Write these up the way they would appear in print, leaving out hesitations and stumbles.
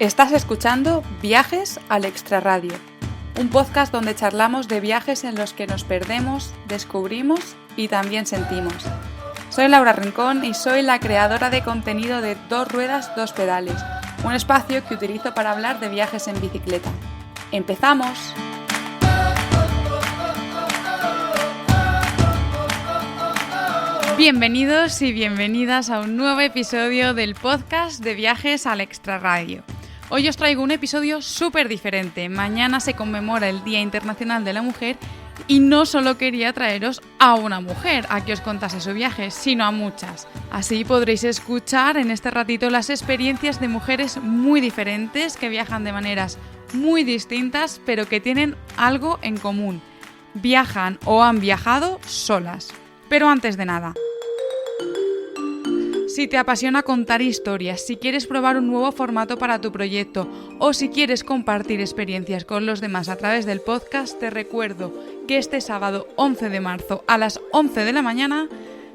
Estás escuchando Viajes al Extrarradio, un podcast donde charlamos de viajes en los que nos perdemos, descubrimos y también sentimos. Soy Laura Rincón y soy la creadora de contenido de Dos Ruedas, Dos Pedales, un espacio que utilizo para hablar de viajes en bicicleta. ¡Empezamos! Bienvenidos y bienvenidas a un nuevo episodio del podcast de Viajes al Extrarradio. Hoy os traigo un episodio súper diferente. Mañana se conmemora el Día Internacional de la Mujer y no solo quería traeros a una mujer a que os contase su viaje, sino a muchas. Así podréis escuchar en este ratito las experiencias de mujeres muy diferentes que viajan de maneras muy distintas, pero que tienen algo en común. Viajan o han viajado solas. Pero antes de nada, si te apasiona contar historias, si quieres probar un nuevo formato para tu proyecto o si quieres compartir experiencias con los demás a través del podcast, te recuerdo que este sábado 11 de marzo a las 11 de la mañana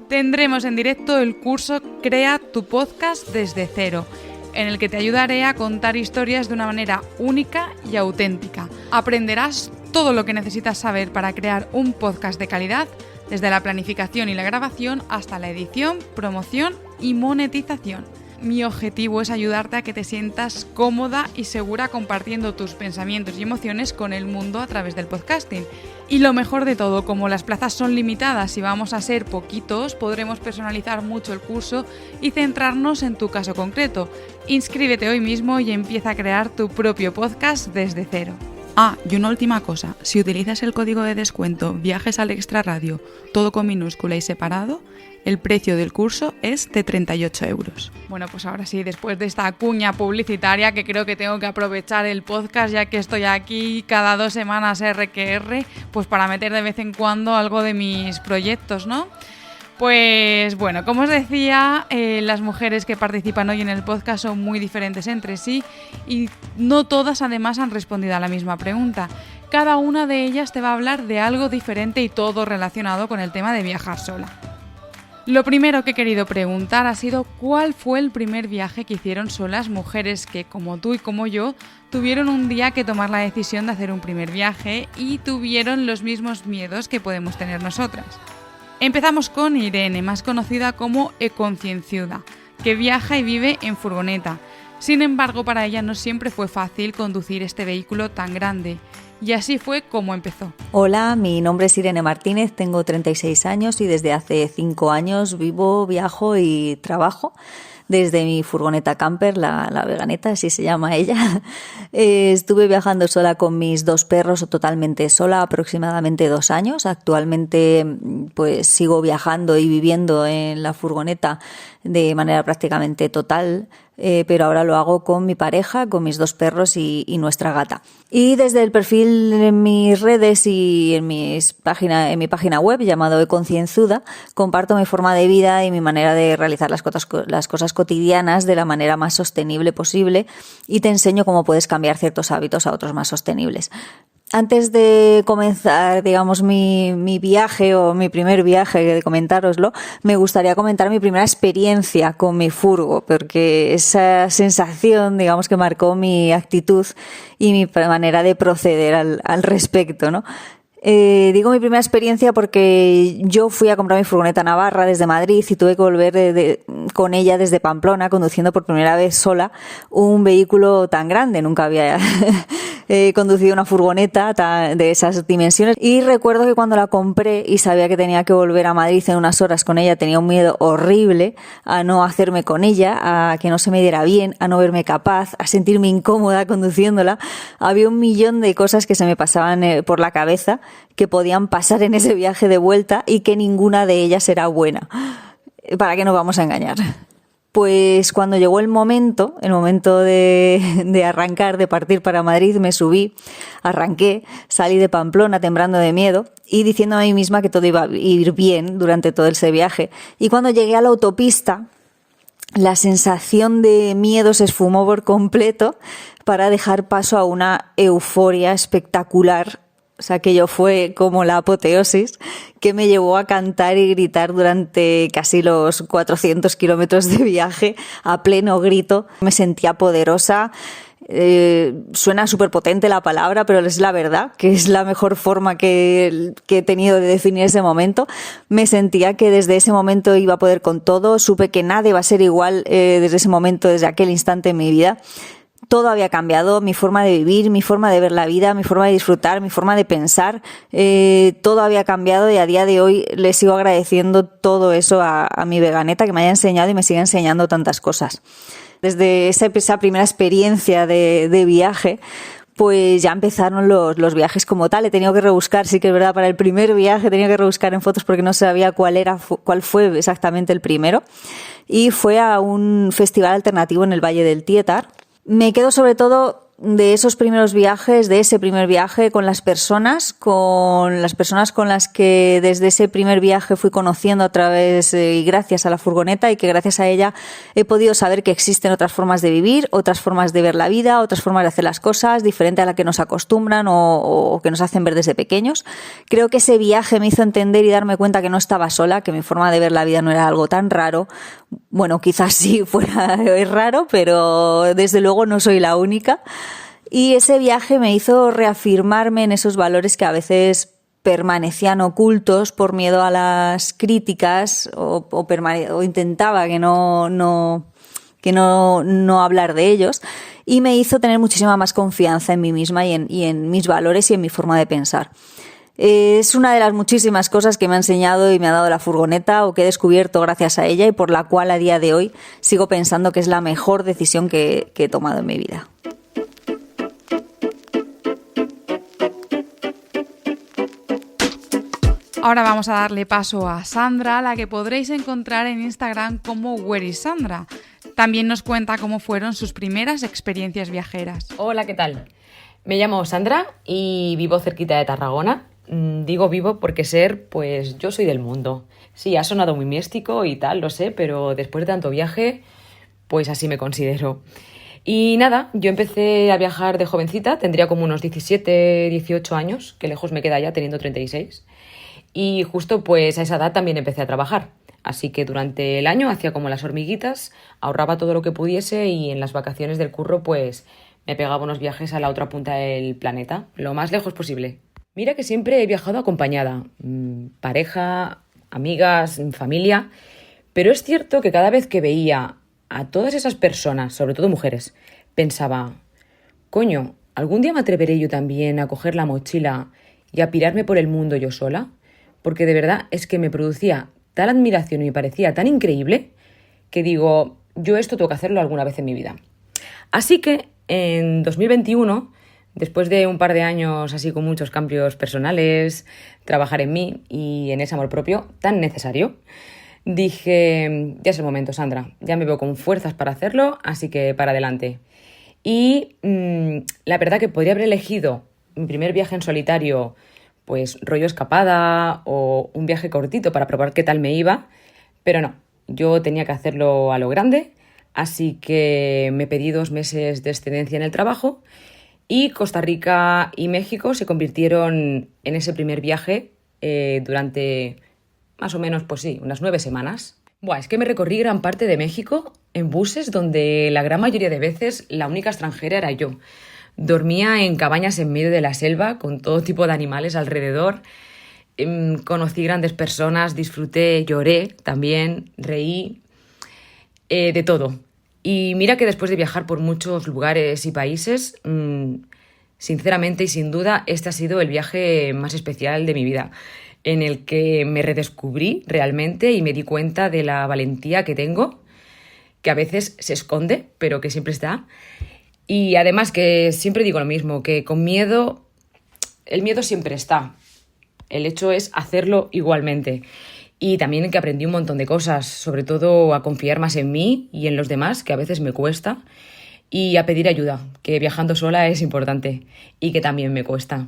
tendremos en directo el curso Crea tu podcast desde cero, en el que te ayudaré a contar historias de una manera única y auténtica. Aprenderás todo lo que necesitas saber para crear un podcast de calidad, desde la planificación y la grabación hasta la edición, promoción y monetización. Mi objetivo es ayudarte a que te sientas cómoda y segura compartiendo tus pensamientos y emociones con el mundo a través del podcasting. Y lo mejor de todo, como las plazas son limitadas y vamos a ser poquitos, podremos personalizar mucho el curso y centrarnos en tu caso concreto. Inscríbete hoy mismo y empieza a crear tu propio podcast desde cero. Ah, y una última cosa, si utilizas el código de descuento Viajes al Extrarradio, todo con minúscula y separado, el precio del curso es de 38 euros. Bueno, pues ahora sí, después de esta cuña publicitaria, que creo que tengo que aprovechar el podcast ya que estoy aquí cada 2 semanas R, pues para meter de vez en cuando algo de mis proyectos, ¿no? Pues bueno, como os decía, las mujeres que participan hoy en el podcast son muy diferentes entre sí y no todas además han respondido a la misma pregunta. Cada una de ellas te va a hablar de algo diferente y todo relacionado con el tema de viajar sola. Lo primero que he querido preguntar ha sido ¿cuál fue el primer viaje que hicieron solas mujeres que, como tú y como yo, tuvieron un día que tomar la decisión de hacer un primer viaje y tuvieron los mismos miedos que podemos tener nosotras? Empezamos con Irene, más conocida como Econcienciuda, que viaja y vive en furgoneta. Sin embargo, para ella no siempre fue fácil conducir este vehículo tan grande. Y así fue como empezó. Hola, mi nombre es Irene Martínez, tengo 36 años y desde hace 5 años vivo, viajo y trabajo desde mi furgoneta camper, la Veganeta, así se llama ella. Estuve viajando sola con mis 2 perros, totalmente sola, aproximadamente 2 años. Actualmente pues sigo viajando y viviendo en la furgoneta de manera prácticamente total, pero ahora lo hago con mi pareja, con mis 2 perros y nuestra gata. Y desde el perfil en mis redes y en mi página web llamado Econcienzuda, comparto mi forma de vida y mi manera de realizar las cosas cotidianas de la manera más sostenible posible y te enseño cómo puedes cambiar ciertos hábitos a otros más sostenibles. Antes de comenzar, digamos, mi viaje o mi primer viaje, de comentároslo, me gustaría comentar mi primera experiencia con mi furgo, porque esa sensación, digamos, que marcó mi actitud y mi manera de proceder al respecto, ¿no? Digo mi primera experiencia porque yo fui a comprar mi furgoneta a Navarra desde Madrid y tuve que volver con ella desde Pamplona conduciendo por primera vez sola un vehículo tan grande. Nunca había conducido una furgoneta de esas dimensiones y recuerdo que cuando la compré y sabía que tenía que volver a Madrid en unas horas con ella, tenía un miedo horrible a no hacerme con ella, a que no se me diera bien, a no verme capaz, a sentirme incómoda conduciéndola. Había un millón de cosas que se me pasaban por la cabeza que podían pasar en ese viaje de vuelta y que ninguna de ellas era buena. ¿Para qué nos vamos a engañar? Pues cuando llegó el momento de arrancar, de partir para Madrid, me subí, arranqué, salí de Pamplona temblando de miedo y diciendo a mí misma que todo iba a ir bien durante todo ese viaje. Y cuando llegué a la autopista, la sensación de miedo se esfumó por completo para dejar paso a una euforia espectacular. O sea, aquello fue como la apoteosis que me llevó a cantar y gritar durante casi los 400 kilómetros de viaje a pleno grito. Me sentía poderosa, Suena súper potente la palabra, pero es la verdad, que es la mejor forma que he tenido de definir ese momento. Me sentía que desde ese momento iba a poder con todo, supe que nada iba a ser igual desde ese momento, desde aquel instante en mi vida. Todo había cambiado, mi forma de vivir, mi forma de ver la vida, mi forma de disfrutar, mi forma de pensar, todo había cambiado y a día de hoy le sigo agradeciendo todo eso a mi veganeta, que me haya enseñado y me sigue enseñando tantas cosas. Desde esa primera experiencia de viaje, pues ya empezaron los viajes como tal. He tenido que rebuscar, sí que es verdad, para el primer viaje he tenido que rebuscar en fotos porque no sabía cuál fue exactamente el primero. Y fue a un festival alternativo en el Valle del Tietar. Me quedo sobre todo de esos primeros viajes, de ese primer viaje con las personas con las que desde ese primer viaje fui conociendo a través y gracias a la furgoneta, y que gracias a ella he podido saber que existen otras formas de vivir, otras formas de ver la vida, otras formas de hacer las cosas diferente a la que nos acostumbran o que nos hacen ver desde pequeños. Creo que ese viaje me hizo entender y darme cuenta que no estaba sola, que mi forma de ver la vida no era algo tan raro. Bueno, quizás sí es raro, pero desde luego no soy la única. Y ese viaje me hizo reafirmarme en esos valores que a veces permanecían ocultos por miedo a las críticas o intentaba que no hablar de ellos, y me hizo tener muchísima más confianza en mí misma y en mis valores y en mi forma de pensar. Es una de las muchísimas cosas que me ha enseñado y me ha dado la furgoneta, o que he descubierto gracias a ella, y por la cual a día de hoy sigo pensando que es la mejor decisión que he tomado en mi vida. Ahora vamos a darle paso a Sandra, a la que podréis encontrar en Instagram como Where is Sandra. También nos cuenta cómo fueron sus primeras experiencias viajeras. Hola, ¿qué tal? Me llamo Sandra y vivo cerquita de Tarragona. Digo vivo porque pues yo soy del mundo. Sí, ha sonado muy místico y tal, lo sé, pero después de tanto viaje, pues así me considero. Y nada, yo empecé a viajar de jovencita, tendría como unos 17, 18 años, que lejos me queda ya teniendo 36. Y justo pues a esa edad también empecé a trabajar. Así que durante el año hacía como las hormiguitas, ahorraba todo lo que pudiese y en las vacaciones del curro pues me pegaba unos viajes a la otra punta del planeta, lo más lejos posible. Mira que siempre he viajado acompañada, pareja, amigas, familia, pero es cierto que cada vez que veía a todas esas personas, sobre todo mujeres, pensaba, coño, ¿algún día me atreveré yo también a coger la mochila y a pirarme por el mundo yo sola? Porque de verdad es que me producía tal admiración y me parecía tan increíble que digo, yo esto tengo que hacerlo alguna vez en mi vida. Así que en 2021, después de un par de años así con muchos cambios personales, trabajar en mí y en ese amor propio tan necesario, dije, ya es el momento, Sandra, ya me veo con fuerzas para hacerlo, así que para adelante. Y la verdad que podría haber elegido mi primer viaje en solitario, pues rollo escapada o un viaje cortito para probar qué tal me iba, pero no, yo tenía que hacerlo a lo grande, así que me pedí 2 meses de excedencia en el trabajo y Costa Rica y México se convirtieron en ese primer viaje durante más o menos, pues sí, unas 9 semanas. Es que me recorrí gran parte de México en buses donde la gran mayoría de veces la única extranjera era yo. Dormía en cabañas en medio de la selva con todo tipo de animales alrededor. Conocí grandes personas, disfruté, lloré también, reí, de todo. Y mira que después de viajar por muchos lugares y países, sinceramente y sin duda, este ha sido el viaje más especial de mi vida, en el que me redescubrí realmente y me di cuenta de la valentía que tengo, que a veces se esconde, pero que siempre está. Y además que siempre digo lo mismo, que con miedo, el miedo siempre está. El hecho es hacerlo igualmente. Y también que aprendí un montón de cosas, sobre todo a confiar más en mí y en los demás, que a veces me cuesta, y a pedir ayuda, que viajando sola es importante y que también me cuesta.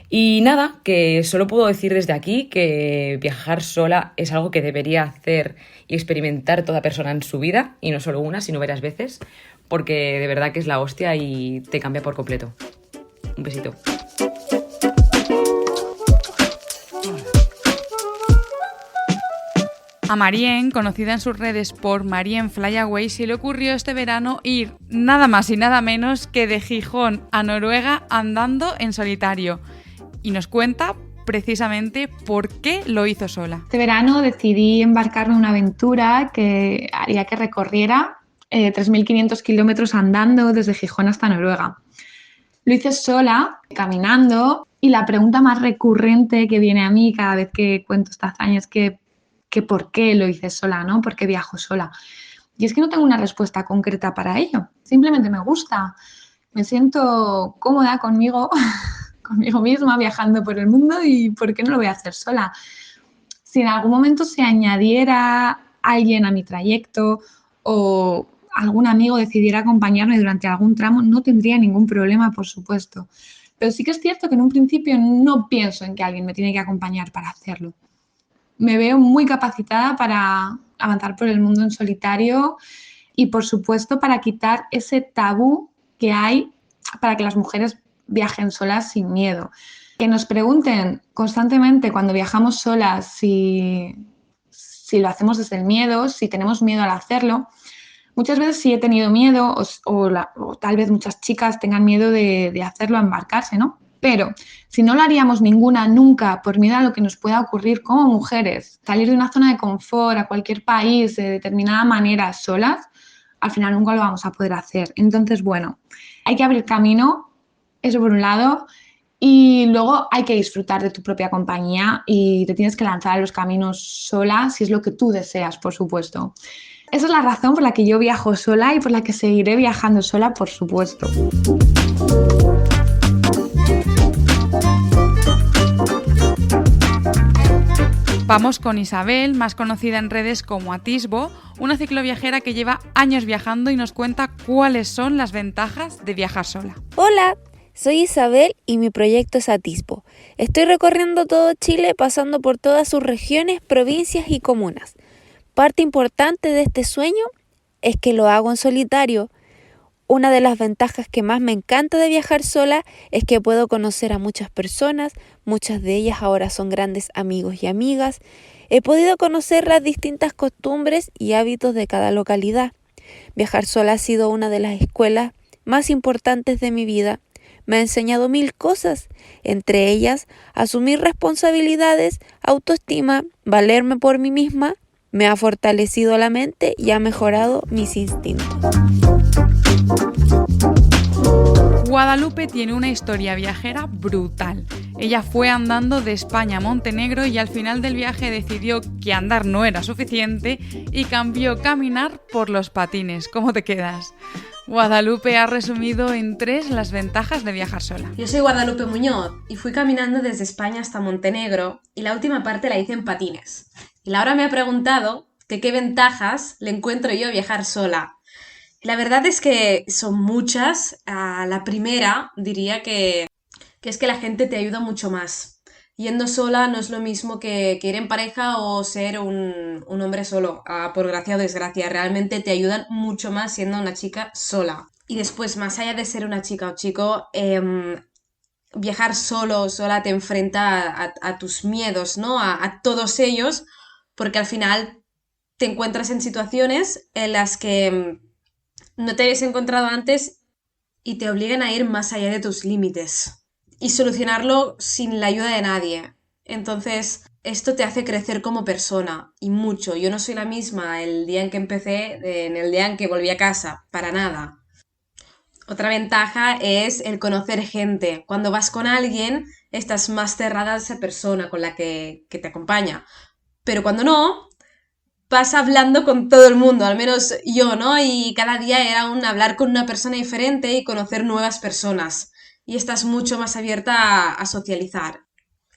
Y nada, que solo puedo decir desde aquí que viajar sola es algo que debería hacer y experimentar toda persona en su vida, y no solo una, sino varias veces, porque de verdad que es la hostia y te cambia por completo. Un besito. A Marien, conocida en sus redes por Marien Flyaway, se le ocurrió este verano ir nada más y nada menos que de Gijón a Noruega andando en solitario. Y nos cuenta precisamente por qué lo hizo sola. Este verano decidí embarcarme en una aventura que haría que recorriera 3.500 kilómetros andando desde Gijón hasta Noruega. Lo hice sola, caminando, y la pregunta más recurrente que viene a mí cada vez que cuento esta hazaña es que por qué lo hice sola, ¿no? ¿Por qué viajo sola? Y es que no tengo una respuesta concreta para ello. Simplemente me gusta, me siento cómoda conmigo misma viajando por el mundo y ¿por qué no lo voy a hacer sola? Si en algún momento se añadiera alguien a mi trayecto o algún amigo decidiera acompañarme durante algún tramo, no tendría ningún problema, por supuesto. Pero sí que es cierto que en un principio no pienso en que alguien me tiene que acompañar para hacerlo. Me veo muy capacitada para avanzar por el mundo en solitario y, por supuesto, para quitar ese tabú que hay para que las mujeres viajen solas sin miedo. Que nos pregunten constantemente cuando viajamos solas si lo hacemos desde el miedo, si tenemos miedo al hacerlo. Muchas veces sí he tenido miedo o tal vez muchas chicas tengan miedo de hacerlo, a embarcarse, ¿no? Pero si no lo haríamos ninguna nunca por miedo a lo que nos pueda ocurrir como mujeres, salir de una zona de confort a cualquier país de determinada manera solas, al final nunca lo vamos a poder hacer. Entonces, bueno, hay que abrir camino, eso por un lado, y luego hay que disfrutar de tu propia compañía y te tienes que lanzar a los caminos sola si es lo que tú deseas, por supuesto. Esa es la razón por la que yo viajo sola y por la que seguiré viajando sola, por supuesto. Vamos con Isabel, más conocida en redes como Atisbo, una cicloviajera que lleva años viajando y nos cuenta cuáles son las ventajas de viajar sola. Hola, soy Isabel y mi proyecto es Atisbo. Estoy recorriendo todo Chile pasando por todas sus regiones, provincias y comunas. Parte importante de este sueño es que lo hago en solitario. Una de las ventajas que más me encanta de viajar sola es que puedo conocer a muchas personas, muchas de ellas ahora son grandes amigos y amigas. He podido conocer las distintas costumbres y hábitos de cada localidad. Viajar sola ha sido una de las escuelas más importantes de mi vida. Me ha enseñado 1000 cosas, entre ellas asumir responsabilidades, autoestima, valerme por mí misma. Me ha fortalecido la mente y ha mejorado mis instintos. Guadalupe tiene una historia viajera brutal. Ella fue andando de España a Montenegro y al final del viaje decidió que andar no era suficiente y cambió caminar por los patines. ¿Cómo te quedas? Guadalupe ha resumido en 3 las ventajas de viajar sola. Yo soy Guadalupe Muñoz y fui caminando desde España hasta Montenegro y la última parte la hice en patines. Y Laura me ha preguntado que qué ventajas le encuentro yo a viajar sola. La verdad es que son muchas. La primera diría que es que la gente te ayuda mucho más. Yendo sola no es lo mismo que ir en pareja o ser un hombre solo, por gracia o desgracia. Realmente te ayudan mucho más siendo una chica sola. Y después, más allá de ser una chica o chico, viajar solo o sola te enfrenta a tus miedos, ¿no? A todos ellos, porque al final te encuentras en situaciones en las que no te habías encontrado antes y te obligan a ir más allá de tus límites y solucionarlo sin la ayuda de nadie. Entonces, esto te hace crecer como persona y mucho. Yo no soy la misma el día en que empecé, en el día en que volví a casa, para nada. Otra ventaja es el conocer gente. Cuando vas con alguien, estás más cerrada a esa persona con la que te acompaña. Pero cuando no, vas hablando con todo el mundo, al menos yo, ¿no? Y cada día era hablar con una persona diferente y conocer nuevas personas. Y estás mucho más abierta a socializar.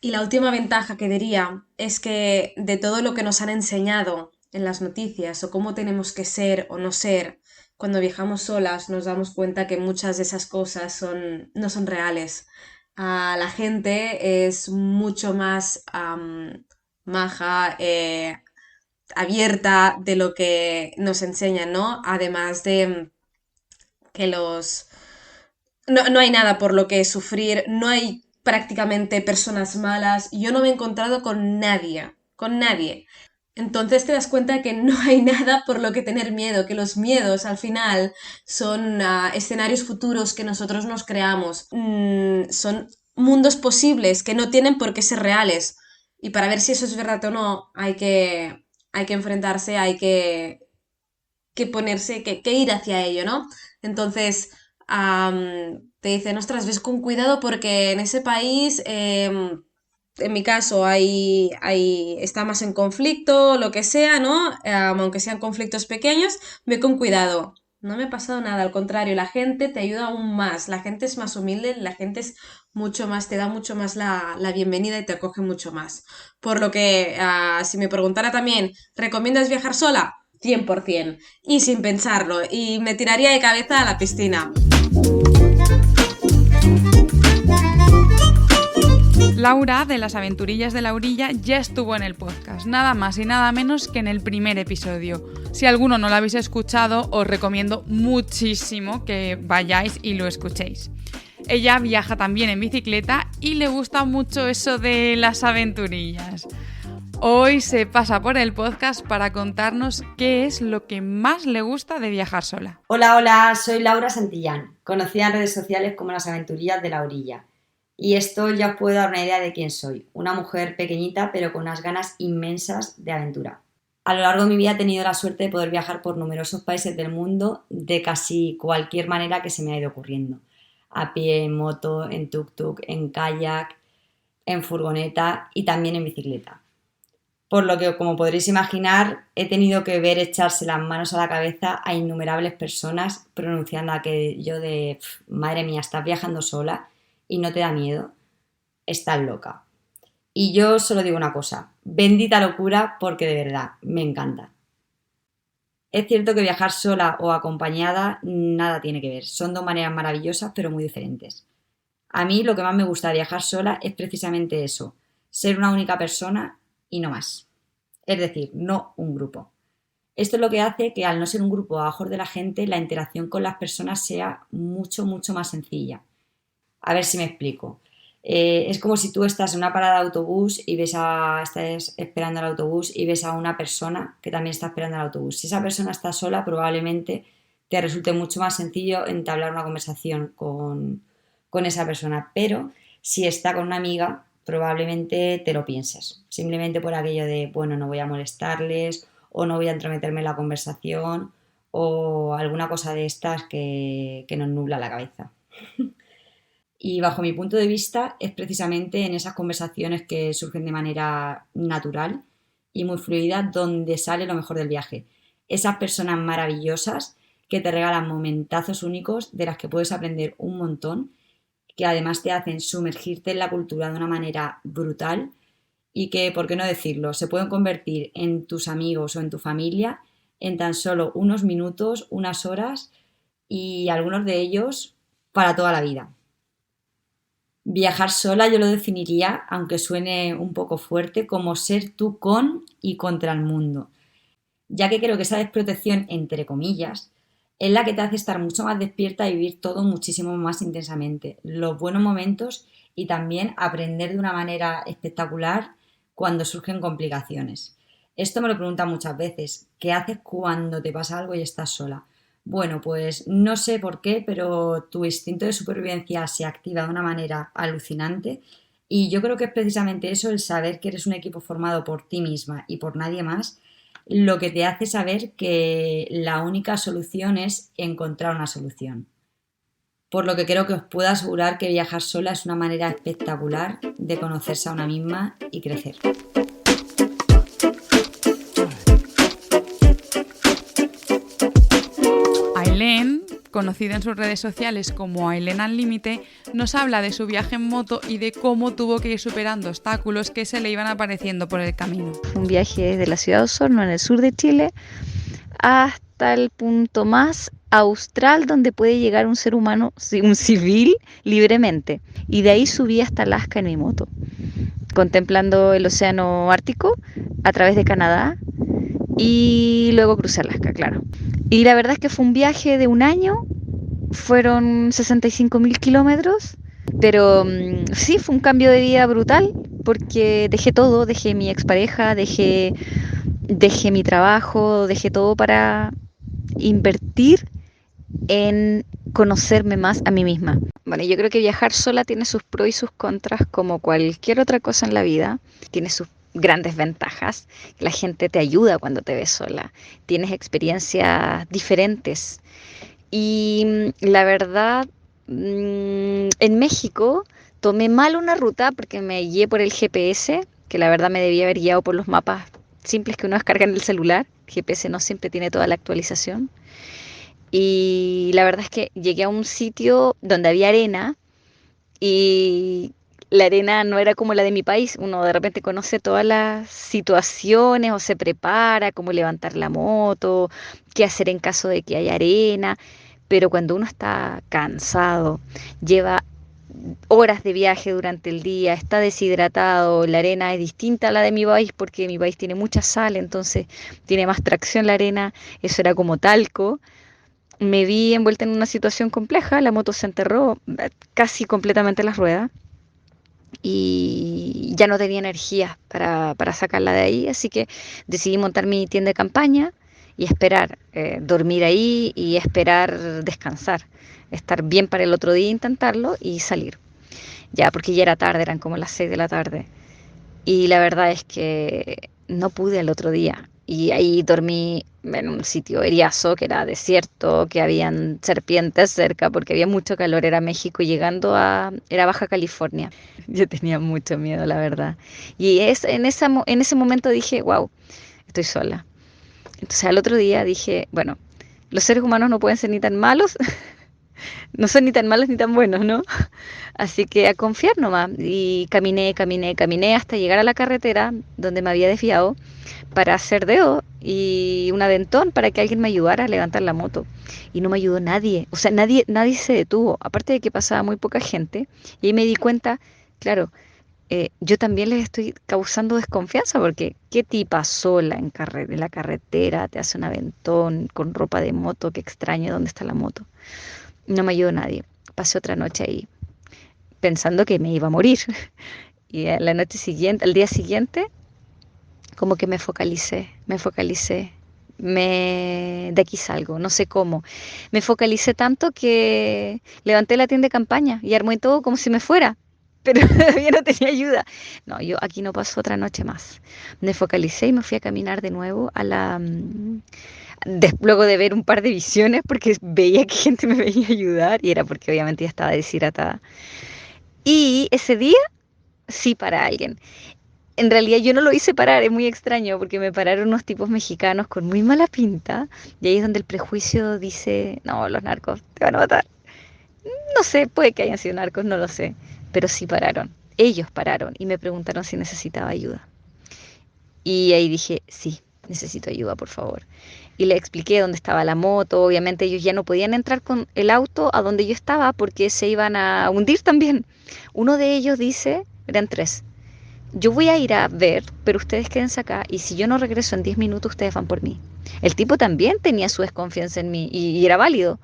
Y la última ventaja que diría es que de todo lo que nos han enseñado en las noticias o cómo tenemos que ser o no ser, cuando viajamos solas nos damos cuenta que muchas de esas cosas no son reales. La gente es mucho más maja, abierta de lo que nos enseñan, ¿no? Además de que no hay nada por lo que sufrir, no hay prácticamente personas malas. Yo no me he encontrado con nadie. entonces te das cuenta que no hay nada por lo que tener miedo, que los miedos al final son escenarios futuros que nosotros nos creamos, son mundos posibles que no tienen por qué ser reales. Y para ver si eso es verdad o no, hay que enfrentarse, hay que ponerse, que ir hacia ello, ¿no? Entonces, te dicen, ostras, ves con cuidado porque en ese país, en mi caso, está más en conflicto, lo que sea, ¿no? Aunque sean conflictos pequeños, ve con cuidado. No me ha pasado nada, al contrario, la gente te ayuda aún más, la gente es más humilde, la gente es mucho más, te da mucho más la bienvenida y te acoge mucho más. Por lo que, si me preguntara también, ¿recomiendas viajar sola? 100%, y sin pensarlo, y me tiraría de cabeza a la piscina. Laura, de las Aventurillas de la Orilla, ya estuvo en el podcast, nada más y nada menos que en el primer episodio. Si alguno no lo habéis escuchado, os recomiendo muchísimo que vayáis y lo escuchéis. Ella viaja también en bicicleta y le gusta mucho eso de las aventurillas. Hoy se pasa por el podcast para contarnos qué es lo que más le gusta de viajar sola. Hola, soy Laura Santillán, conocida en redes sociales como las Aventurillas de la Orilla. Y esto ya os puede dar una idea de quién soy, una mujer pequeñita pero con unas ganas inmensas de aventura. A lo largo de mi vida he tenido la suerte de poder viajar por numerosos países del mundo de casi cualquier manera que se me ha ido ocurriendo. A pie, en moto, en tuk-tuk, en kayak, en furgoneta y también en bicicleta. Por lo que, como podréis imaginar, he tenido que ver echarse las manos a la cabeza a innumerables personas pronunciando aquello de «Madre mía, estás viajando sola y no te da miedo, estás loca». Y yo solo digo una cosa, bendita locura, porque de verdad me encanta. Es cierto que viajar sola o acompañada nada tiene que ver, son dos maneras maravillosas pero muy diferentes. A mí lo que más me gusta de viajar sola es precisamente eso, ser una única persona y no más. Es decir, no un grupo. Esto es lo que hace que al no ser un grupo a ojos de la gente, la interacción con las personas sea mucho más sencilla. A ver si me explico. Es como si tú estás en una parada de autobús y estás esperando el autobús y ves a una persona que también está esperando el autobús. Si esa persona está sola, probablemente te resulte mucho más sencillo entablar una conversación con esa persona. Pero si está con una amiga, probablemente te lo pienses. Simplemente por aquello de, bueno, no voy a molestarles o no voy a entrometerme en la conversación o alguna cosa de estas que nos nubla la cabeza. Y bajo mi punto de vista es precisamente en esas conversaciones que surgen de manera natural y muy fluida donde sale lo mejor del viaje. Esas personas maravillosas que te regalan momentazos únicos de las que puedes aprender un montón, que además te hacen sumergirte en la cultura de una manera brutal y que, por qué no decirlo, se pueden convertir en tus amigos o en tu familia en tan solo unos minutos, unas horas y algunos de ellos para toda la vida. Viajar sola yo lo definiría, aunque suene un poco fuerte, como ser tú con y contra el mundo, ya que creo que esa desprotección, entre comillas, es la que te hace estar mucho más despierta y vivir todo muchísimo más intensamente, los buenos momentos y también aprender de una manera espectacular cuando surgen complicaciones. Esto me lo preguntan muchas veces, ¿qué haces cuando te pasa algo y estás sola? Bueno, pues no sé por qué, pero tu instinto de supervivencia se activa de una manera alucinante y yo creo que es precisamente eso, el saber que eres un equipo formado por ti misma y por nadie más, lo que te hace saber que la única solución es encontrar una solución. Por lo que creo que os puedo asegurar que viajar sola es una manera espectacular de conocerse a una misma y crecer. Ailén, conocida en sus redes sociales como Ailén al Límite, nos habla de su viaje en moto y de cómo tuvo que ir superando obstáculos que se le iban apareciendo por el camino. Un viaje desde la ciudad de Osorno, en el sur de Chile, hasta el punto más austral donde puede llegar un ser humano, un civil, libremente. Y de ahí subí hasta Alaska en mi moto, contemplando el océano Ártico a través de Canadá y luego crucé Alaska, claro. Y la verdad es que fue un viaje de un año, fueron 65.000 kilómetros, pero sí, fue un cambio de vida brutal porque dejé todo, dejé mi expareja, dejé dejé mi trabajo, dejé todo para invertir en conocerme más a mí misma. Bueno, yo creo que viajar sola tiene sus pros y sus contras como cualquier otra cosa en la vida. Tiene sus grandes ventajas. La gente te ayuda cuando te ves sola. Tienes experiencias diferentes. Y la verdad, en México tomé mal una ruta porque me guié por el GPS, que la verdad me debía haber guiado por los mapas simples que uno descarga en el celular. El GPS no siempre tiene toda la actualización. Y la verdad es que llegué a un sitio donde había arena y la arena no era como la de mi país. Uno de repente conoce todas las situaciones o se prepara, cómo levantar la moto, qué hacer en caso de que haya arena. Pero cuando uno está cansado, lleva horas de viaje durante el día, está deshidratado, la arena es distinta a la de mi país porque mi país tiene mucha sal, entonces tiene más tracción la arena, eso era como talco. Me vi envuelta en una situación compleja, la moto se enterró casi completamente las ruedas y ya no tenía energía para sacarla de ahí, así que decidí montar mi tienda de campaña y esperar, dormir ahí y esperar descansar, estar bien para el otro día, intentarlo y salir. Ya, porque ya era tarde, eran como las 6 de la tarde. Y la verdad es que no pude el otro día. Y ahí dormí en un sitio eriazo, que era desierto, que habían serpientes cerca, porque había mucho calor. Era México llegando era Baja California. Yo tenía mucho miedo, la verdad. Y en ese momento dije, wow, estoy sola. Entonces al otro día dije, bueno, los seres humanos no pueden ser ni tan malos, no son ni tan malos ni tan buenos, ¿no? Así que a confiar nomás. Y caminé hasta llegar a la carretera donde me había desviado para hacer dedo y un aventón para que alguien me ayudara a levantar la moto. Y no me ayudó nadie, o sea, nadie se detuvo, aparte de que pasaba muy poca gente. Y ahí me di cuenta, claro, yo también les estoy causando desconfianza porque qué tipa sola en la carretera te hace un aventón con ropa de moto, qué extraño, ¿dónde está la moto? No me ayudó nadie. Pasé otra noche ahí pensando que me iba a morir. Y al día siguiente, como que me focalicé. De aquí salgo, no sé cómo. Me focalicé tanto que levanté la tienda de campaña y armé todo como si me fuera. Pero todavía no tenía ayuda. No, yo aquí no paso otra noche más. Me focalicé y me fui a caminar de nuevo luego de ver un par de visiones, porque veía que gente me venía a ayudar y era porque obviamente ya estaba deshidratada. Y ese día sí para alguien. En realidad yo no lo hice parar, es muy extraño porque me pararon unos tipos mexicanos con muy mala pinta y ahí es donde el prejuicio dice, no, los narcos te van a matar. No sé, puede que hayan sido narcos, no lo sé, pero sí pararon. Ellos pararon y me preguntaron si necesitaba ayuda. Y ahí dije, sí, necesito ayuda, por favor. Y le expliqué dónde estaba la moto. Obviamente ellos ya no podían entrar con el auto a donde yo estaba porque se iban a hundir también. Uno de ellos dice, eran 3, yo voy a ir a ver, pero ustedes quédense acá y si yo no regreso en 10 minutos, ustedes van por mí. El tipo también tenía su desconfianza en mí y era válido.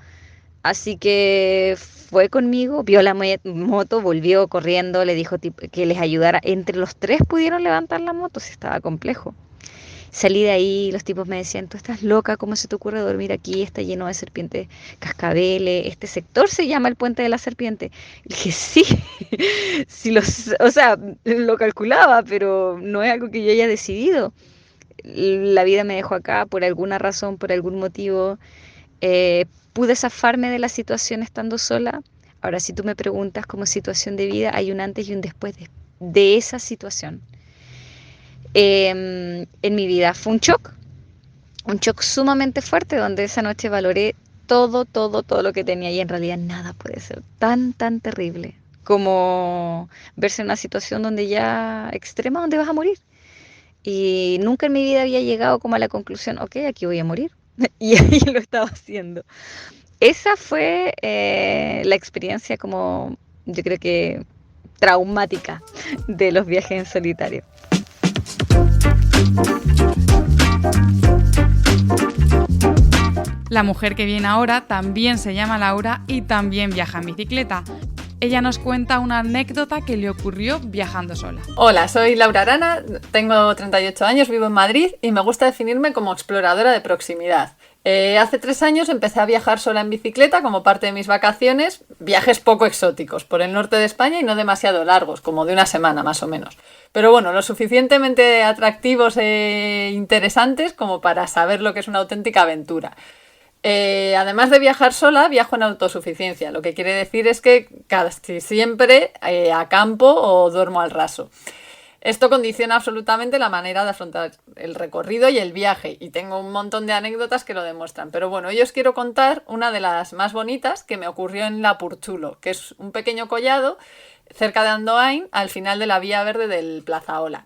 Así que fue conmigo, vio la moto, volvió corriendo, le dijo que les ayudara. Entre los 3 pudieron levantar la moto, si estaba complejo. Salí de ahí, los tipos me decían, tú estás loca, ¿cómo se te ocurre dormir aquí? Está lleno de serpientes, cascabeles, este sector se llama el Puente de la Serpiente. Y dije, sí, o sea, lo calculaba, pero no es algo que yo haya decidido. La vida me dejó acá por alguna razón, por algún motivo. Pude zafarme de la situación estando sola. Ahora, si tú me preguntas como situación de vida, hay un antes y un después de esa situación. En mi vida fue un shock sumamente fuerte, donde esa noche valoré todo lo que tenía y en realidad nada puede ser tan terrible como verse en una situación donde ya extrema, donde vas a morir. Y nunca en mi vida había llegado como a la conclusión, ok, aquí voy a morir. Y ahí lo estaba haciendo. Esa fue la experiencia como yo creo que traumática de los viajes en solitario. La mujer que viene ahora también se llama Laura y también viaja en bicicleta. Ella nos cuenta una anécdota que le ocurrió viajando sola. Hola, soy Laura Arana, tengo 38 años, vivo en Madrid y me gusta definirme como exploradora de proximidad. Hace 3 años empecé a viajar sola en bicicleta como parte de mis vacaciones, viajes poco exóticos por el norte de España y no demasiado largos, como de una semana más o menos. Pero bueno, lo suficientemente atractivos e interesantes como para saber lo que es una auténtica aventura. Además de viajar sola, viajo en autosuficiencia, lo que quiere decir es que casi siempre acampo o duermo al raso. Esto condiciona absolutamente la manera de afrontar el recorrido y el viaje, y tengo un montón de anécdotas que lo demuestran. Pero bueno, hoy os quiero contar una de las más bonitas que me ocurrió en Lapurchulo, que es un pequeño collado cerca de Andoain, al final de la vía verde del Plazaola.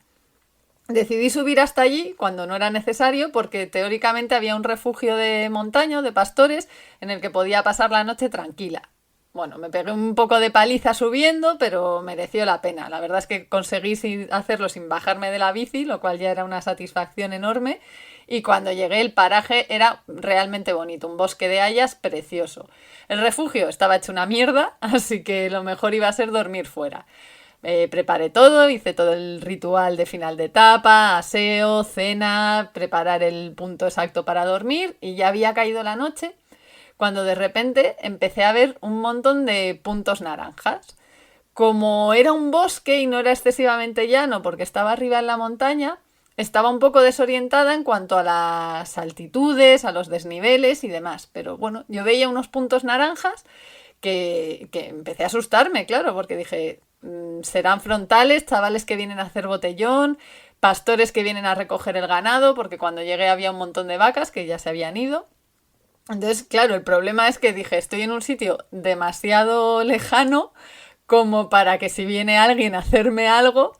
Decidí subir hasta allí cuando no era necesario porque teóricamente había un refugio de montaña, de pastores, en el que podía pasar la noche tranquila. Bueno, me pegué un poco de paliza subiendo, pero mereció la pena. La verdad es que conseguí hacerlo sin bajarme de la bici, lo cual ya era una satisfacción enorme. Y cuando llegué el paraje era realmente bonito, un bosque de hayas precioso. El refugio estaba hecho una mierda, así que lo mejor iba a ser dormir fuera. Preparé todo, hice todo el ritual de final de etapa, aseo, cena, preparar el punto exacto para dormir y ya había caído la noche cuando de repente empecé a ver un montón de puntos naranjas. Como era un bosque y no era excesivamente llano porque estaba arriba en la montaña, estaba un poco desorientada en cuanto a las altitudes, a los desniveles y demás. Pero bueno, yo veía unos puntos naranjas que empecé a asustarme, claro, porque dije, serán frontales, chavales que vienen a hacer botellón, pastores que vienen a recoger el ganado, porque cuando llegué había un montón de vacas que ya se habían ido. Entonces, claro, el problema es que dije, estoy en un sitio demasiado lejano como para que si viene alguien a hacerme algo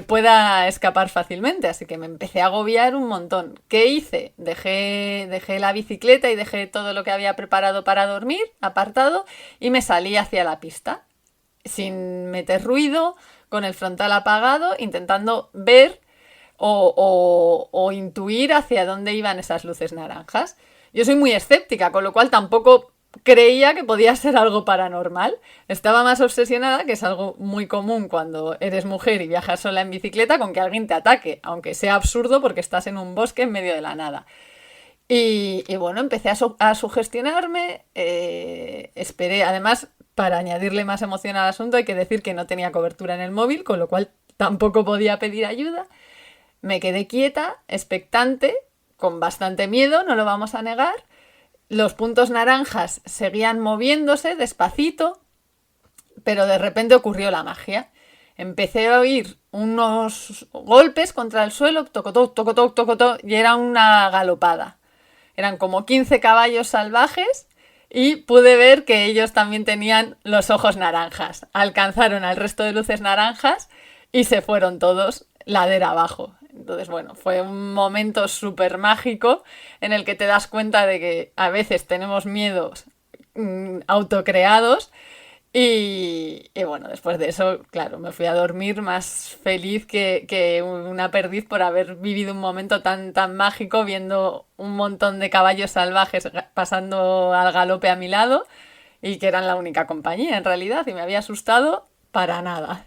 pueda escapar fácilmente, así que me empecé a agobiar un montón. ¿Qué hice? Dejé la bicicleta y dejé todo lo que había preparado para dormir apartado y me salí hacia la pista, sin meter ruido, con el frontal apagado, intentando ver o intuir hacia dónde iban esas luces naranjas. Yo soy muy escéptica, con lo cual tampoco creía que podía ser algo paranormal. Estaba más obsesionada, que es algo muy común cuando eres mujer y viajas sola en bicicleta, con que alguien te ataque, aunque sea absurdo porque estás en un bosque en medio de la nada. Y bueno, empecé a sugestionarme, esperé, además, para añadirle más emoción al asunto hay que decir que no tenía cobertura en el móvil, con lo cual tampoco podía pedir ayuda. Me quedé quieta, expectante, con bastante miedo, no lo vamos a negar. Los puntos naranjas seguían moviéndose despacito, pero de repente ocurrió la magia. Empecé a oír unos golpes contra el suelo, tocotoc, tocotoc, tocotoc, y era una galopada. Eran como 15 caballos salvajes y pude ver que ellos también tenían los ojos naranjas. Alcanzaron al resto de luces naranjas y se fueron todos ladera abajo. Entonces, bueno, fue un momento súper mágico en el que te das cuenta de que a veces tenemos miedos autocreados y bueno, después de eso, claro, me fui a dormir más feliz que una perdiz por haber vivido un momento tan mágico viendo un montón de caballos salvajes pasando al galope a mi lado y que eran la única compañía en realidad y me había asustado para nada.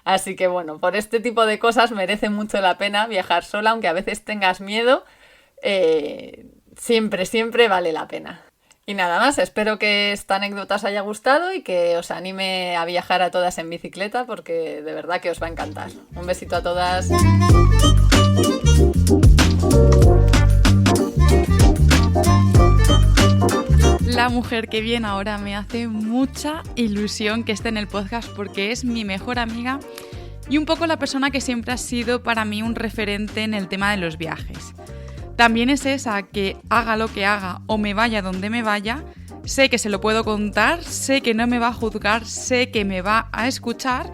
Así que bueno, por este tipo de cosas merece mucho la pena viajar sola, aunque a veces tengas miedo, siempre vale la pena. Y nada más, espero que esta anécdota os haya gustado y que os anime a viajar a todas en bicicleta porque de verdad que os va a encantar. Un besito a todas. La mujer que viene ahora me hace mucha ilusión que esté en el podcast porque es mi mejor amiga y un poco la persona que siempre ha sido para mí un referente en el tema de los viajes. También es esa que haga lo que haga o me vaya donde me vaya, sé que se lo puedo contar, sé que no me va a juzgar, sé que me va a escuchar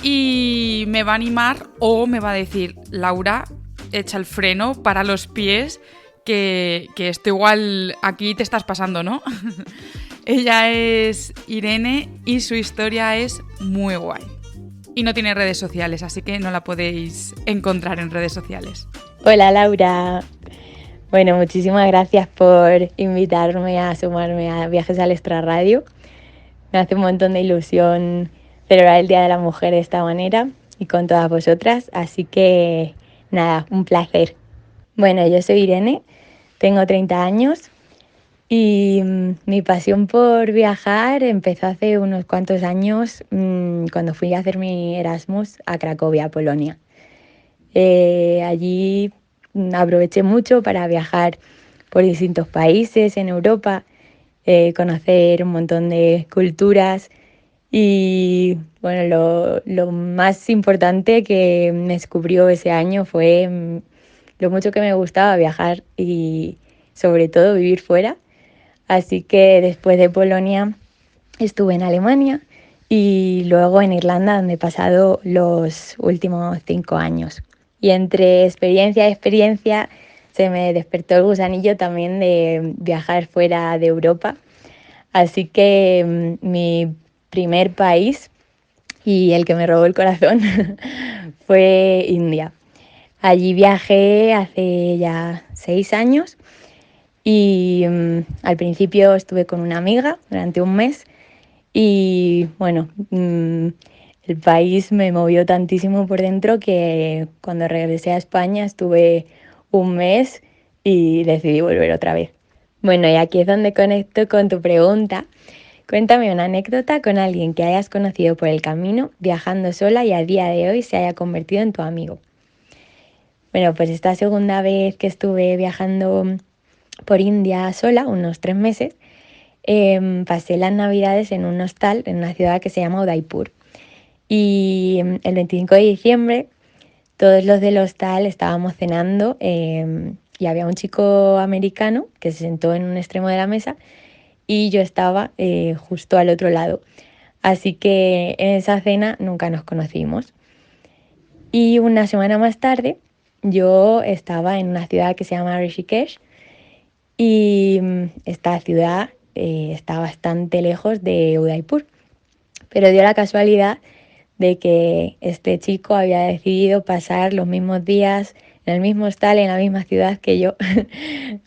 y me va a animar o me va a decir, Laura, echa el freno, para los pies, que esto igual aquí te estás pasando, ¿no? Ella es Irene y su historia es muy guay. Y no tiene redes sociales, así que no la podéis encontrar en redes sociales. Hola Laura. Bueno, muchísimas gracias por invitarme a sumarme a Viajes al Extrarradio. Me hace un montón de ilusión celebrar el Día de la Mujer de esta manera y con todas vosotras, así que nada, un placer. Bueno, yo soy Irene, tengo 30 años y mi pasión por viajar empezó hace unos cuantos años cuando fui a hacer mi Erasmus a Cracovia, Polonia. Allí aproveché mucho para viajar por distintos países en Europa, conocer un montón de culturas y bueno, lo más importante que me descubrió ese año fue lo mucho que me gustaba viajar y sobre todo vivir fuera. Así que después de Polonia estuve en Alemania y luego en Irlanda, donde he pasado los últimos 5 años. Y entre experiencia y experiencia se me despertó el gusanillo también de viajar fuera de Europa. Así que mi primer país y el que me robó el corazón fue India. Allí viajé hace ya 6 años y al principio estuve con una amiga durante un mes y bueno, el país me movió tantísimo por dentro que cuando regresé a España estuve un mes y decidí volver otra vez. Bueno, y aquí es donde conecto con tu pregunta. Cuéntame una anécdota con alguien que hayas conocido por el camino, viajando sola y a día de hoy se haya convertido en tu amigo. Bueno, pues esta segunda vez que estuve viajando por India sola, unos 3 meses, pasé las Navidades en un hostal en una ciudad que se llama Udaipur. Y el 25 de diciembre todos los del hostal estábamos cenando y había un chico americano que se sentó en un extremo de la mesa y yo estaba justo al otro lado. Así que en esa cena nunca nos conocimos. Y una semana más tarde yo estaba en una ciudad que se llama Rishikesh y esta ciudad está bastante lejos de Udaipur. Pero dio la casualidad de que este chico había decidido pasar los mismos días en el mismo hostal, en la misma ciudad que yo,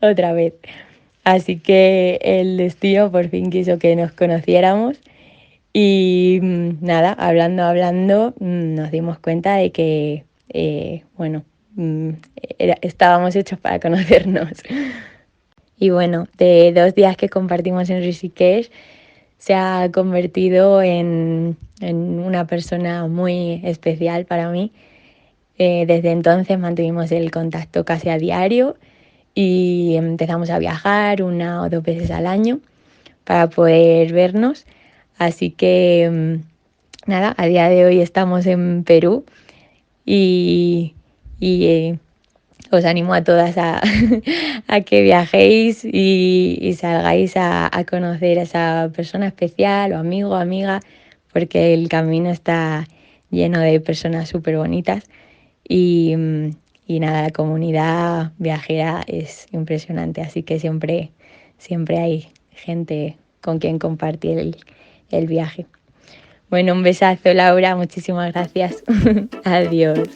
otra vez. Así que el destino por fin quiso que nos conociéramos y nada, hablando, nos dimos cuenta de que, estábamos hechos para conocernos. Y bueno, de 2 días que compartimos en Rishikesh, se ha convertido en una persona muy especial para mí. Desde entonces mantuvimos el contacto casi a diario y empezamos a viajar 1 o 2 veces al año para poder vernos. Así que nada, a día de hoy estamos en Perú y os animo a todas a que viajéis y salgáis a conocer a esa persona especial o amigo o amiga, porque el camino está lleno de personas súper bonitas y nada, la comunidad viajera es impresionante, así que siempre hay gente con quien compartir el viaje. Bueno, un besazo, Laura, muchísimas gracias. Adiós.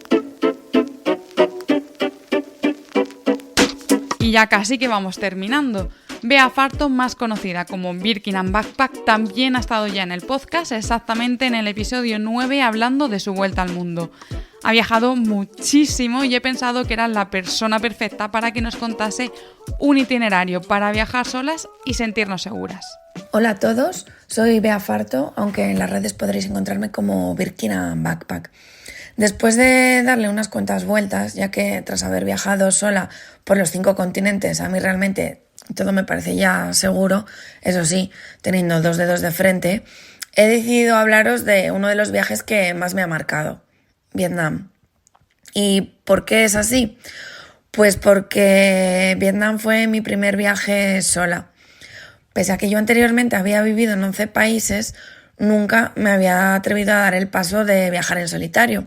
Y ya casi que vamos terminando. Bea Farto, más conocida como Birkin and Backpack, también ha estado ya en el podcast, exactamente en el episodio 9, hablando de su vuelta al mundo. Ha viajado muchísimo y he pensado que era la persona perfecta para que nos contase un itinerario para viajar solas y sentirnos seguras. Hola a todos, soy Bea Farto, aunque en las redes podréis encontrarme como Birkin and Backpack. Después de darle unas cuantas vueltas, ya que tras haber viajado sola por los 5 continentes, a mí realmente todo me parece ya seguro, eso sí, teniendo 2 dedos de frente, he decidido hablaros de uno de los viajes que más me ha marcado, Vietnam. ¿Y por qué es así? Pues porque Vietnam fue mi primer viaje sola. Pese a que yo anteriormente había vivido en 11 países, nunca me había atrevido a dar el paso de viajar en solitario.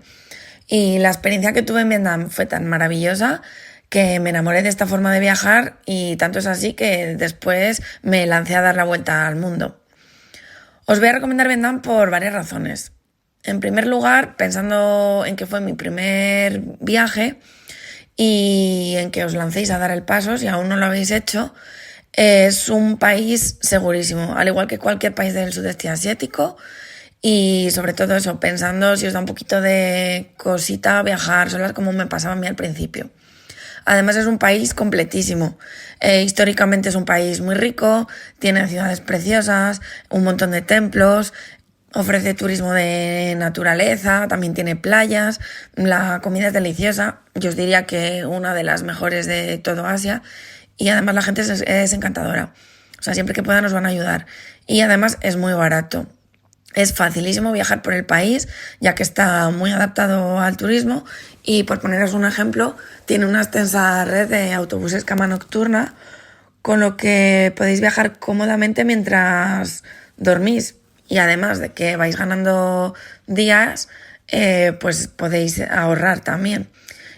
Y la experiencia que tuve en Vietnam fue tan maravillosa que me enamoré de esta forma de viajar y tanto es así que después me lancé a dar la vuelta al mundo. Os voy a recomendar Vietnam por varias razones. En primer lugar, pensando en que fue mi primer viaje y en que os lancéis a dar el paso si aún no lo habéis hecho, Es un país segurísimo, al igual que cualquier país del sudeste asiático. Y sobre todo eso, pensando si os da un poquito de cosita viajar solas como me pasaba a mí al principio. Además es un país completísimo. Históricamente es un país muy rico, tiene ciudades preciosas, un montón de templos, ofrece turismo de naturaleza, también tiene playas, la comida es deliciosa, yo os diría que una de las mejores de todo Asia, y además la gente es encantadora. O sea, siempre que puedan nos van a ayudar. Y además es muy barato. Es facilísimo viajar por el país, ya que está muy adaptado al turismo y, por poneros un ejemplo, tiene una extensa red de autobuses cama nocturna, con lo que podéis viajar cómodamente mientras dormís. Y además de que vais ganando días, pues podéis ahorrar también.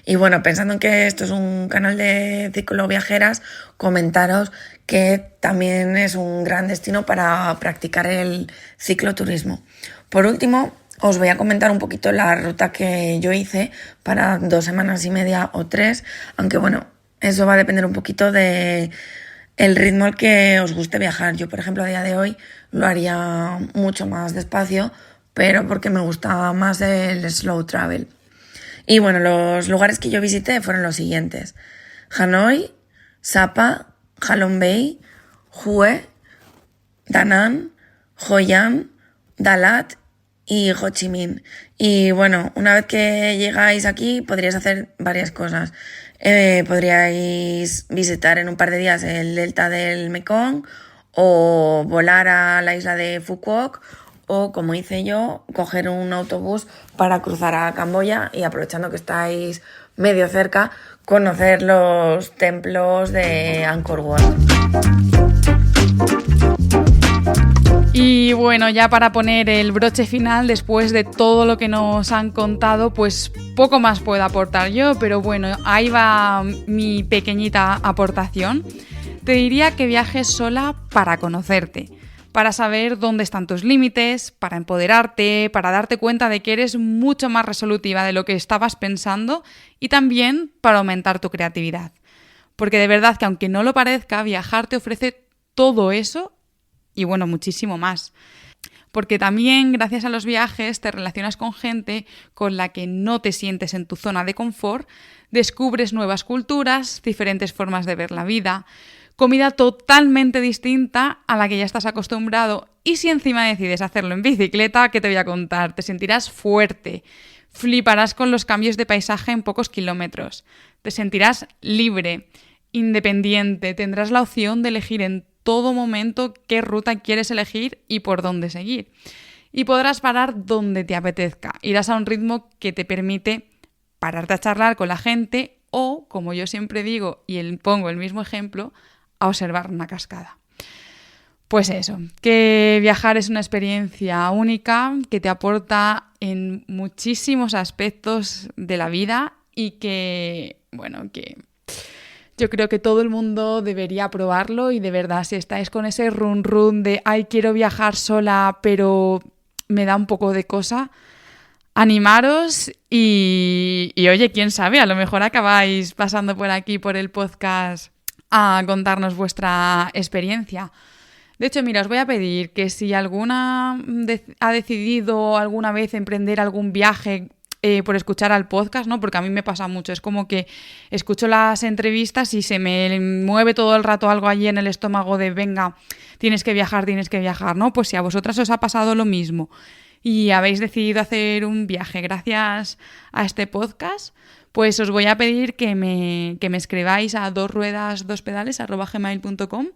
Y bueno, pensando en que esto es un canal de cicloviajeras, comentaros que también es un gran destino para practicar el cicloturismo. Por último, os voy a comentar un poquito la ruta que yo hice para 2 semanas y media o 3, aunque bueno, eso va a depender un poquito de el ritmo al que os guste viajar. Yo, por ejemplo, a día de hoy lo haría mucho más despacio, pero porque me gusta más el slow travel. Y bueno, los lugares que yo visité fueron los siguientes: Hanoi, Sapa, Halong Bay, Hue, Da Nang, Hoi An, Dalat y Ho Chi Minh. Y bueno, una vez que llegáis aquí podríais hacer varias cosas. Podríais visitar en un par de días el delta del Mekong, o volar a la isla de Phu Quoc, o, como hice yo, coger un autobús para cruzar a Camboya y, aprovechando que estáis medio cerca, conocer los templos de Angkor Wat. Y bueno, ya para poner el broche final, después de todo lo que nos han contado, pues poco más puedo aportar yo, pero bueno, ahí va mi pequeñita aportación. Te diría que viajes sola para conocerte, para saber dónde están tus límites, para empoderarte, para darte cuenta de que eres mucho más resolutiva de lo que estabas pensando, y también para aumentar tu creatividad. Porque de verdad que, aunque no lo parezca, viajar te ofrece todo eso y bueno, muchísimo más. Porque también, gracias a los viajes, te relacionas con gente con la que no te sientes en tu zona de confort, descubres nuevas culturas, diferentes formas de ver la vida, comida totalmente distinta a la que ya estás acostumbrado, y si encima decides hacerlo en bicicleta, ¿qué te voy a contar? Te sentirás fuerte, fliparás con los cambios de paisaje en pocos kilómetros, te sentirás libre, independiente, tendrás la opción de elegir en todo momento qué ruta quieres elegir y por dónde seguir. Y podrás parar donde te apetezca, irás a un ritmo que te permite pararte a charlar con la gente o, como yo siempre digo y pongo el mismo ejemplo, a observar una cascada. Pues eso, que viajar es una experiencia única que te aporta en muchísimos aspectos de la vida y que, bueno, que yo creo que todo el mundo debería probarlo. Y de verdad, si estáis con ese run run de ay, quiero viajar sola, pero me da un poco de cosa, animaros y oye, quién sabe, a lo mejor acabáis pasando por aquí, por el podcast, a contarnos vuestra experiencia. De hecho, mira, os voy a pedir que si alguna ha decidido alguna vez emprender algún viaje por escuchar al podcast, ¿no? Porque a mí me pasa mucho, es como que escucho las entrevistas y se me mueve todo el rato algo allí en el estómago de venga, tienes que viajar, ¿no? Pues si a vosotras os ha pasado lo mismo y habéis decidido hacer un viaje gracias a este podcast, pues os voy a pedir que me escribáis a dosruedas2pedales@gmail.com,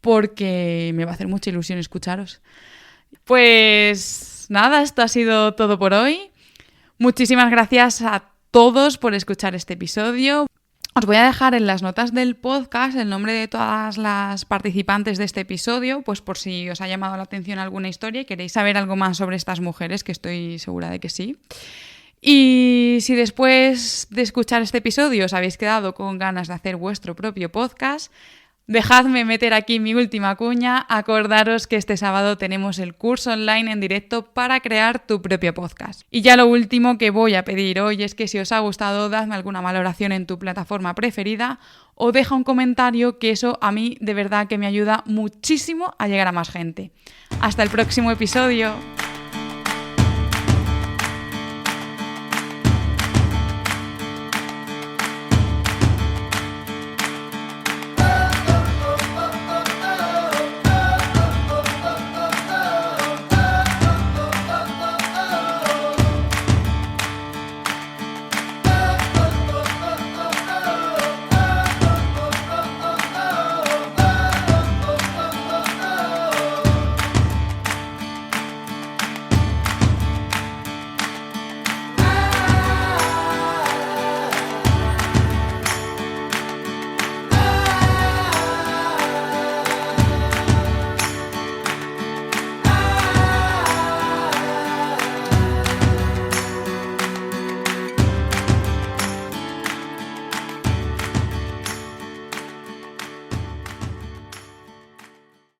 porque me va a hacer mucha ilusión escucharos. Pues nada, esto ha sido todo por hoy. Muchísimas gracias a todos por escuchar este episodio. Os voy a dejar en las notas del podcast el nombre de todas las participantes de este episodio, pues por si os ha llamado la atención alguna historia y queréis saber algo más sobre estas mujeres, que estoy segura de que sí. Y si después de escuchar este episodio os habéis quedado con ganas de hacer vuestro propio podcast, dejadme meter aquí mi última cuña. Acordaros que este sábado tenemos el curso online en directo para crear tu propio podcast. Y ya lo último que voy a pedir hoy es que si os ha gustado, dadme alguna valoración en tu plataforma preferida o deja un comentario, que eso a mí de verdad que me ayuda muchísimo a llegar a más gente. Hasta el próximo episodio.